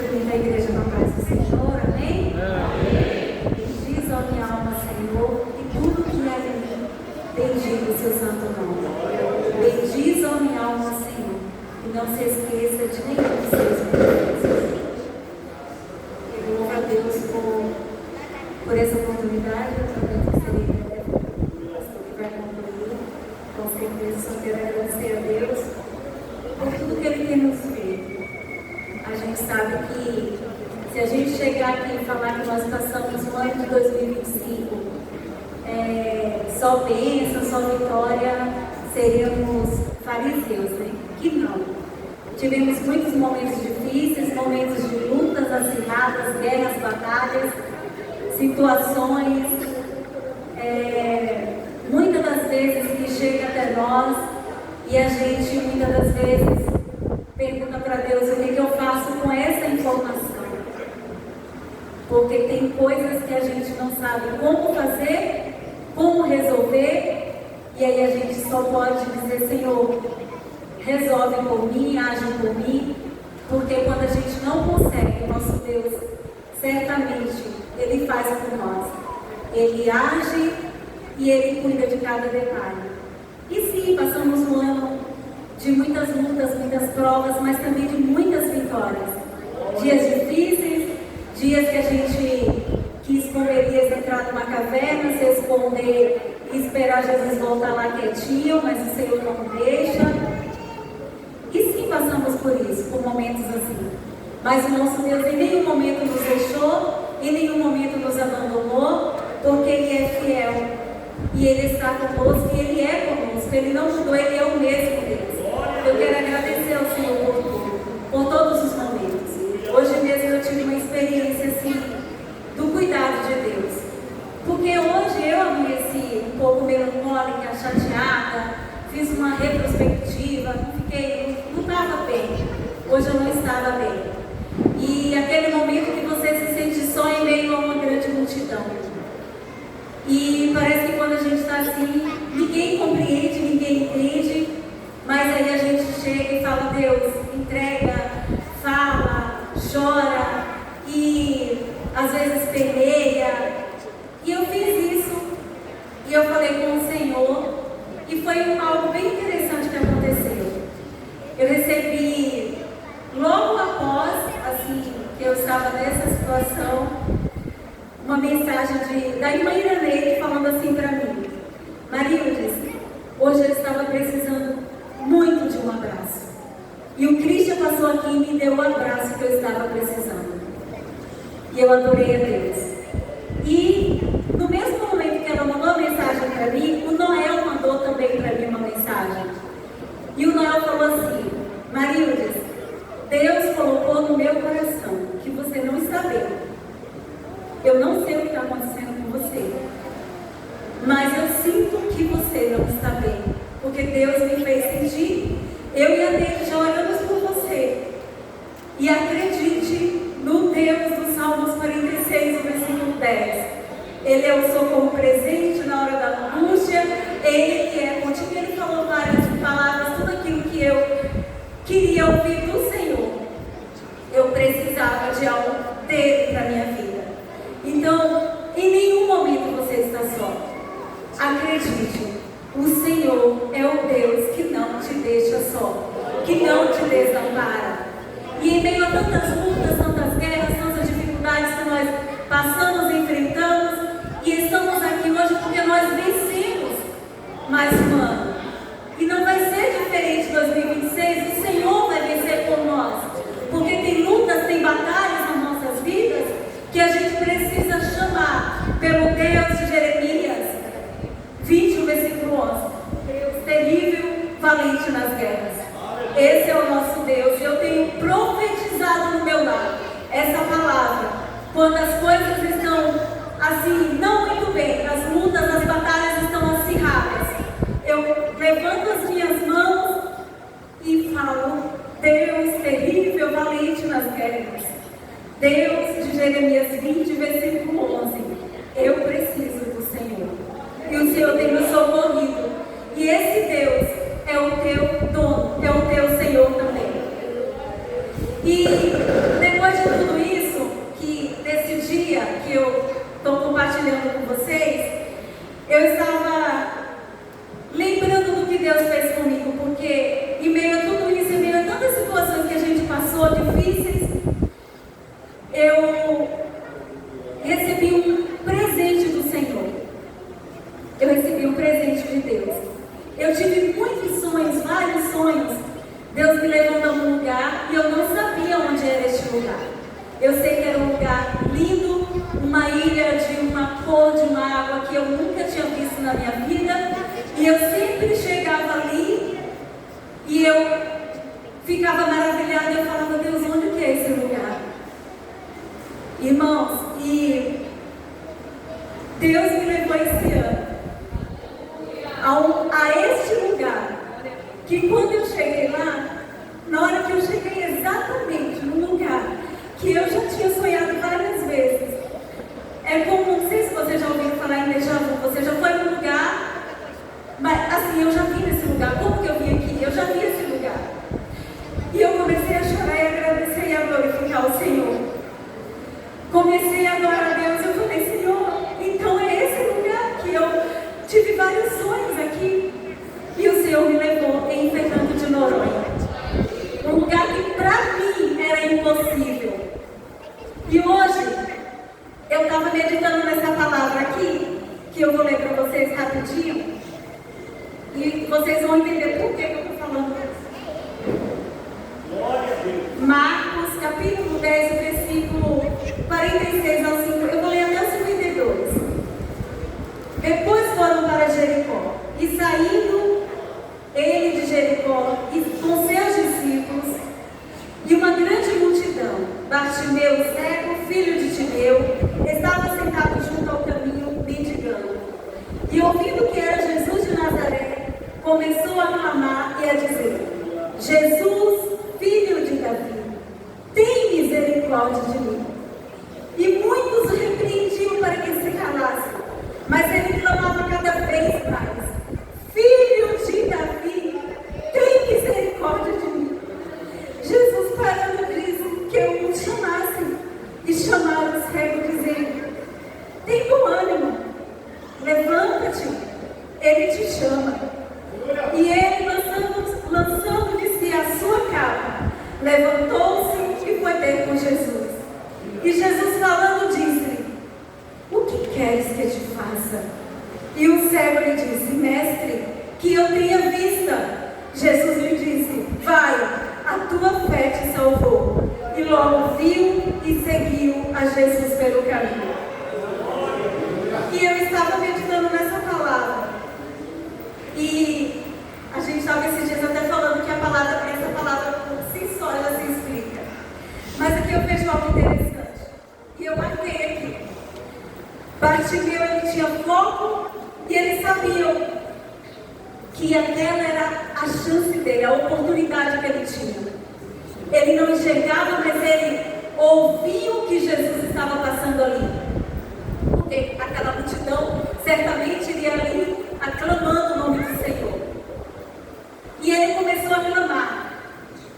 cumprimente a igreja na paz do Senhor, amém? Bendiz a minha alma, Senhor, e tudo que é em mim, bendiga o seu santo nome. Bendiz a minha alma, Senhor, e não se esqueça de nenhum dos seus benefícios. Eu louvo a Deus por essa oportunidade, através do pastor que vai concluir. Com certeza, só quero agradecer a Deus por tudo que Ele tem nos feito. A gente sabe que se a gente chegar aqui e falar que nós passamos o ano de 2025 só bênção, só vitória, seríamos fariseus, né? Que não. Tivemos muitos momentos difíceis, momentos de lutas acirradas, guerras, batalhas, situações, muitas das vezes que chega até nós e a gente muitas das vezes pergunta para Deus o que eu faço com essa informação, porque tem coisas que a gente não sabe como fazer, como resolver, e aí a gente só pode dizer: Senhor, resolve por mim, age por mim, porque quando a gente não consegue, o nosso Deus certamente Ele faz por nós. Ele age e Ele cuida de cada detalhe. E sim, passamos um ano de muitas lutas, muitas provas, mas também de muitas vitórias. Dias difíceis, dias que a gente quis correrias entrar numa caverna, se esconder e esperar Jesus voltar lá quietinho, mas o Senhor não deixa. E sim, passamos por isso, por momentos assim. Mas o nosso Deus em nenhum momento nos deixou, em nenhum momento nos abandonou, porque Ele é fiel. E Ele está conosco, e Ele é conosco. Ele não mudou, Ele é o mesmo Deus. Eu quero agradecer ao Senhor por tudo, por todos os momentos. Hoje mesmo eu tive uma experiência assim, do cuidado de Deus. Porque hoje eu amanheci um pouco melancólica, chateada, fiz uma retrospectiva, não estava bem. Hoje eu não estava bem. E aquele momento que você se sente só em meio a uma grande multidão. E parece que quando a gente está assim, ninguém compreende, ninguém entende, mas aí a gente chega e fala: Deus, entrega, fala, chora e às vezes peleia. E eu fiz isso, e eu falei com o Senhor, e foi algo bem interessante que aconteceu. Eu recebi, logo após, assim, que eu estava nessa situação, uma mensagem da irmã Iraneide falando assim para mim: Marildes, hoje eu estava precisando muito de um abraço. E o Christian passou aqui e me deu o abraço que eu estava precisando. E eu adorei a Deus. E no mesmo momento que ela mandou a mensagem para mim, o Noel mandou também para mim uma mensagem. E o Noel falou assim: Marildes, Deus colocou no meu coração que você não está bem. Eu não sei o que está acontecendo com você, mas eu sinto que você não está bem, porque Deus me fez sentir. Eu e a Deide já oramos por você. E acredite no Deus dos Salmos 46, versículo 10. Ele é o socorro presente na hora da angústia. Ele que é contigo. Ele falou várias palavras, tudo aquilo que eu queria ouvir do Senhor. Eu precisava de algo dele para a minha vida. Então, em nenhum momento você está só. Acredite, o Senhor é o Deus que não te deixa só, que não te desampara. E em meio a tantas lutas, tantas guerras, tantas dificuldades que nós passamos, enfrentamos, e estamos aqui hoje porque nós vencemos mais um ano. E não vai ser diferente em 2026, o Senhor vai vencer por nós. Porque tem lutas, tem batalhas nas nossas vidas que a gente precisa chamar pelo Deus de Jeremias 20, versículo 11. Deus terrível, valente nas guerras. Esse é o nosso Deus. E eu tenho profetizado no meu lar essa palavra. Quando as coisas estão assim, não muito bem, as lutas, as batalhas estão acirradas, eu levanto as minhas mãos e falo: Deus terrível, valente nas guerras. Deus de Jeremias 20, versículo 11. Eu preciso do Senhor. E o Senhor tem me socorrido. E esse Deus é o teu dono, é o teu Senhor também. E depois de tudo eu estava lembrando do que Deus fez comigo, porque em meio a tudo isso, em meio a tantas situações que a gente passou, difíceis, eu recebi um presente do Senhor. Eu recebi um presente de Deus. Eu tive muitos sonhos, vários sonhos. Deus me levou a um lugar e eu não sabia onde era este lugar. Eu sei que era um lugar lindo, uma ilha de uma cor, de uma água que eu nunca tinha visto na minha vida. E eu sempre chegava ali e eu ficava maravilhada. Eu falava, Deus, onde que é esse lugar? Irmãos, e Deus me levou esse ano a este lugar, que quando eu cheguei lá, na hora que eu cheguei exatamente no lugar que eu já tinha sonhado várias vezes, é como, não sei se você já ouviu falar em déjà vu, você já foi no lugar, mas assim, eu já vi nesse lugar. Como que eu vim aqui? Eu já vi esse lugar. E eu comecei a chorar e agradecer e a glorificar o Senhor. Comecei a adorar a Deus. Eu falei, Senhor, então é esse lugar que eu tive vários sonhos aqui. E o Senhor me levou em Fernando de Noronha. Um lugar que para mim era impossível. E hoje, eu estava meditando nessa palavra aqui, que eu vou ler para vocês rapidinho. E vocês vão entender por que eu estou falando isso. Marcos, capítulo 10, versículo 46 ao 5. Eu vou ler até o 52. Depois foram para Jericó. E saindo ele de Jericó e com seus discípulos e uma grande multidão, Bartimeu, cego, filho de Timeu, estava sentado junto ao caminho, mendigando. E ouvindo que era Jesus de Nazaré, começou a clamar e a dizer: Jesus, filho de Davi, tem misericórdia de mim. E muitos o repreendiam para que se calasse, mas ele clamava cada vez mais: Filho de Davi, tem misericórdia de mim. Jesus parando disse que eu o chamasse, e chamaram o cego dizendo: tem bom ânimo, levanta-te, ele te chama. E ele, lançando de si a sua capa, levantou-se e foi ter com Jesus. E Jesus falando disse-lhe: o que queres que te faça? E o cego lhe disse: Mestre, que eu tenha vista. Jesus lhe disse: vai, a tua fé te salvou. E logo viu e seguiu a Jesus pelo caminho. E eu estava meditando nessa palavra. E a gente estava esses dias até falando que essa palavra por si só ela se explica. Mas aqui eu vejo algo interessante. E eu marquei aqui. Bartimeu, ele tinha foco e ele sabia que aquela era a chance dele, a oportunidade que ele tinha. Ele não enxergava, mas ele ouvia o que Jesus estava passando ali. Porque aquela multidão certamente iria ali aclamando o nome do Senhor. E ele começou a clamar.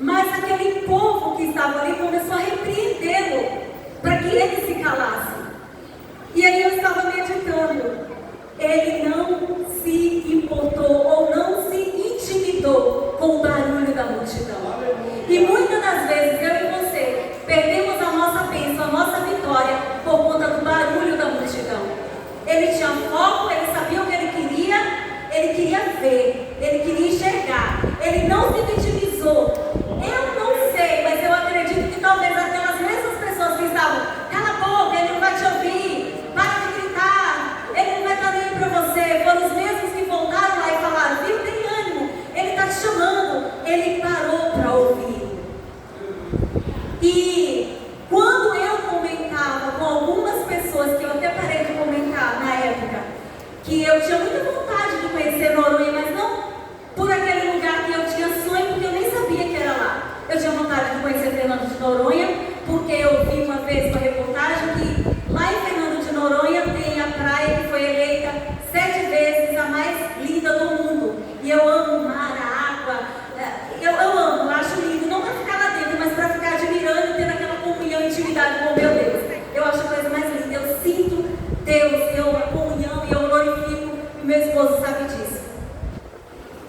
Mas aquele povo que estava ali começou a repreendê-lo para que ele se calasse. E aí eu estava meditando. Ele não se importou ou não se intimidou com o barulho da multidão. E muitas das vezes eu e você perdemos a nossa bênção, a nossa vitória por conta do barulho da multidão. Ele tinha foco, ele sabia o que ele queria ver, ele queria enxergar, ele não se vitimizou. Eu não sei, mas eu acredito que talvez aquelas mesmas pessoas que estavam: cala a boca, ele não vai te ouvir, para de gritar, ele não vai estar nem aí para você, foram os mesmos que voltaram lá e falaram: viu, tem ânimo, ele está te chamando. Ele parou para ouvir.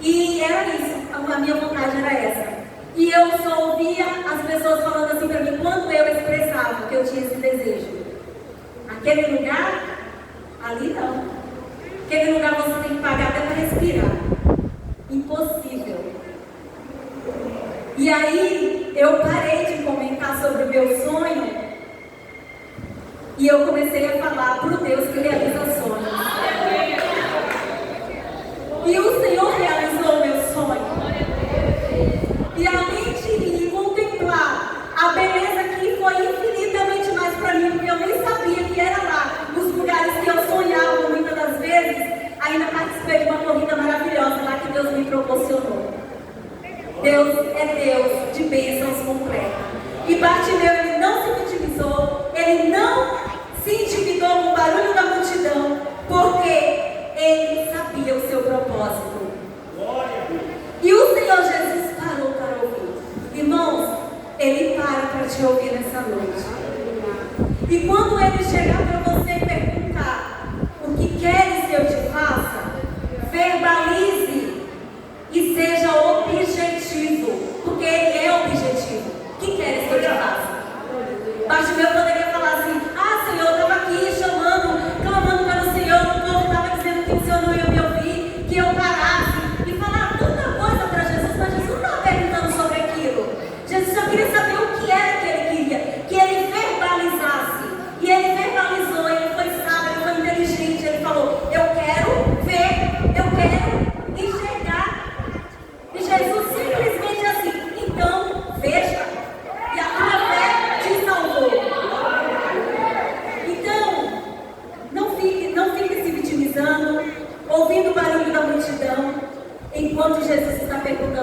E era isso, a minha vontade era essa. E eu só ouvia as pessoas falando assim para mim, quando eu expressava que eu tinha esse desejo. Aquele lugar, ali não. Aquele lugar você tem que pagar até para respirar. Impossível. E aí, eu parei de comentar sobre o meu sonho e eu comecei a falar para o Deus que realiza sonhos. E o Senhor realizou o meu sonho. E além de contemplar a beleza que foi infinitamente mais para mim, porque eu nem sabia que era lá, nos lugares que eu sonhava muitas das vezes, ainda participei de uma corrida maravilhosa lá que Deus me proporcionou. Deus é Deus de bênçãos completas. E Bartimeu, ele não se vitimizou, ele não se intimidou com o barulho da multidão, porque ele sabia o seu propósito. E o Senhor Jesus parou para ouvir. Irmãos, ele para te ouvir nessa noite. E quando ele chegar para você e perguntar o que queres que eu te faça, verbalize e seja objetivo, porque ele é objetivo. O que queres que eu te faça? Bartimeu poderia falar assim, Senhor, eu estava aqui chamando, clamando para o Senhor, o povo estava dizendo que o Senhor não ia me ouvir, que eu parasse, e falar tanta coisa para Jesus, mas Jesus não estava perguntando sobre aquilo. Jesus só queria saber o que era que ele queria, que ele verbalizasse. E ele verbalizou, ele foi sábio, ele foi inteligente, ele falou, eu quero ver, eu quero enxergar. E Jesus simplesmente assim, então veja, e a tua fé te salvou. Então, não fique se vitimizando, ouvindo o barulho da multidão, enquanto Jesus está perguntando